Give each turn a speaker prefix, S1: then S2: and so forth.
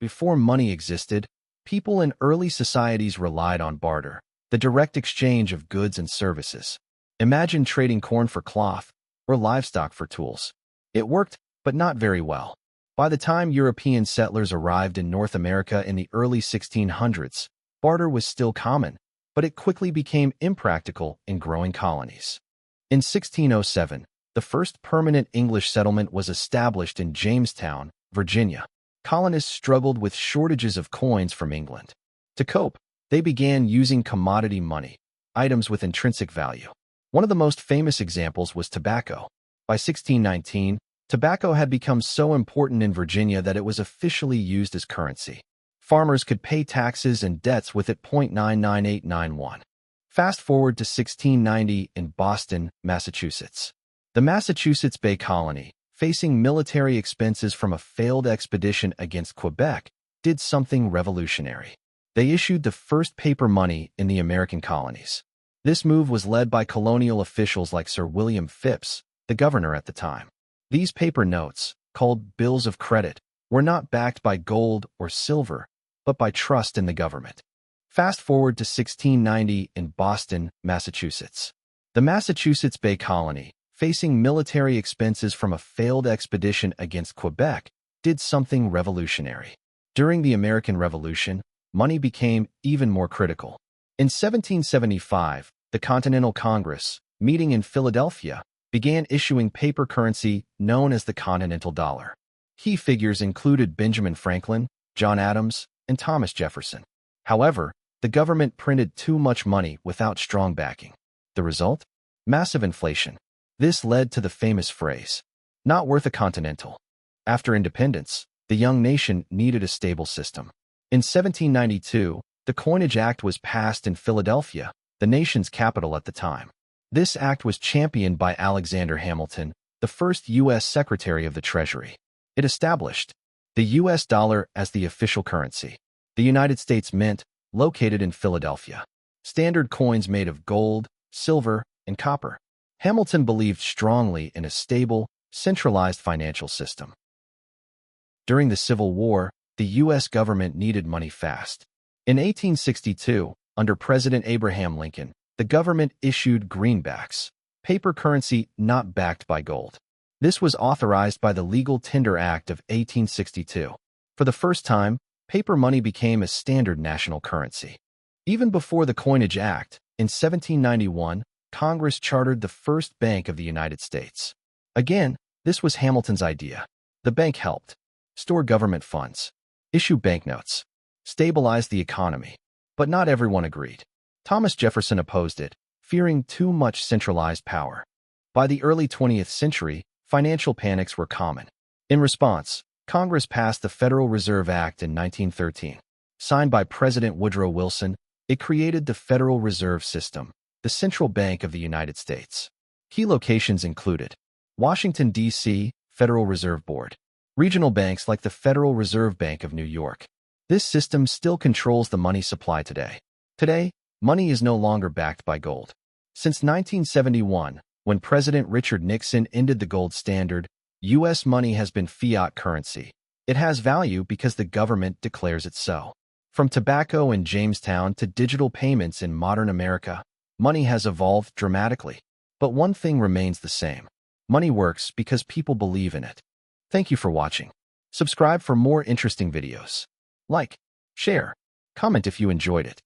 S1: Before money existed, people in early societies relied on barter, the direct exchange of goods and services. Imagine trading corn for cloth or livestock for tools. It worked, but not very well. By the time European settlers arrived in North America in the early 1600s, barter was still common, but it quickly became impractical in growing colonies. In 1607, the first permanent English settlement was established in Jamestown, Virginia. Colonists struggled with shortages of coins from England. To cope, they began using commodity money, items with intrinsic value. One of the most famous examples was tobacco. By 1619, tobacco had become so important in Virginia that it was officially used as currency. Farmers could pay taxes and debts with it. 99891. Fast forward to 1690 in Boston, Massachusetts. The Massachusetts Bay Colony, facing military expenses from a failed expedition against Quebec, did something revolutionary. They issued the first paper money in the American colonies. This move was led by colonial officials like Sir William Phipps, the governor at the time. These paper notes, called bills of credit, were not backed by gold or silver, but by trust in the government. Fast forward to 1690 in Boston, Massachusetts. The Massachusetts Bay Colony, facing military expenses from a failed expedition against Quebec, did something revolutionary. During the American Revolution, money became even more critical. In 1775, the Continental Congress, meeting in Philadelphia, began issuing paper currency known as the Continental Dollar. Key figures included Benjamin Franklin, John Adams, and Thomas Jefferson. However, the government printed too much money without strong backing. The result? Massive inflation. This led to the famous phrase, "Not worth a continental." After independence, the young nation needed a stable system. In 1792, the Coinage Act was passed in Philadelphia, the nation's capital at the time. This act was championed by Alexander Hamilton, the first U.S. Secretary of the Treasury. It established the U.S. dollar as the official currency. The United States Mint, located in Philadelphia. Standard coins made of gold, silver, and copper. Hamilton believed strongly in a stable, centralized financial system. During the Civil War, the U.S. government needed money fast. In 1862, under President Abraham Lincoln, the government issued greenbacks, paper currency not backed by gold. This was authorized by the Legal Tender Act of 1862. For the first time, paper money became a standard national currency. Even before the Coinage Act, in 1791, Congress chartered the first Bank of the United States. Again, this was Hamilton's idea. The bank helped store government funds, issue banknotes, stabilize the economy. But not everyone agreed. Thomas Jefferson opposed it, fearing too much centralized power. By the early 20th century, financial panics were common. In response, Congress passed the Federal Reserve Act in 1913. Signed by President Woodrow Wilson, it created the Federal Reserve System, the central bank of the United States. Key locations included Washington, D.C., Federal Reserve Board. Regional banks like the Federal Reserve Bank of New York. This system still controls the money supply today. Today, money is no longer backed by gold. Since 1971, when President Richard Nixon ended the gold standard, U.S. money has been fiat currency. It has value because the government declares it so. From tobacco in Jamestown to digital payments in modern America, money has evolved dramatically. But one thing remains the same. Money works because people believe in it. Thank you for watching. Subscribe for more interesting videos. Like, share, comment if you enjoyed it.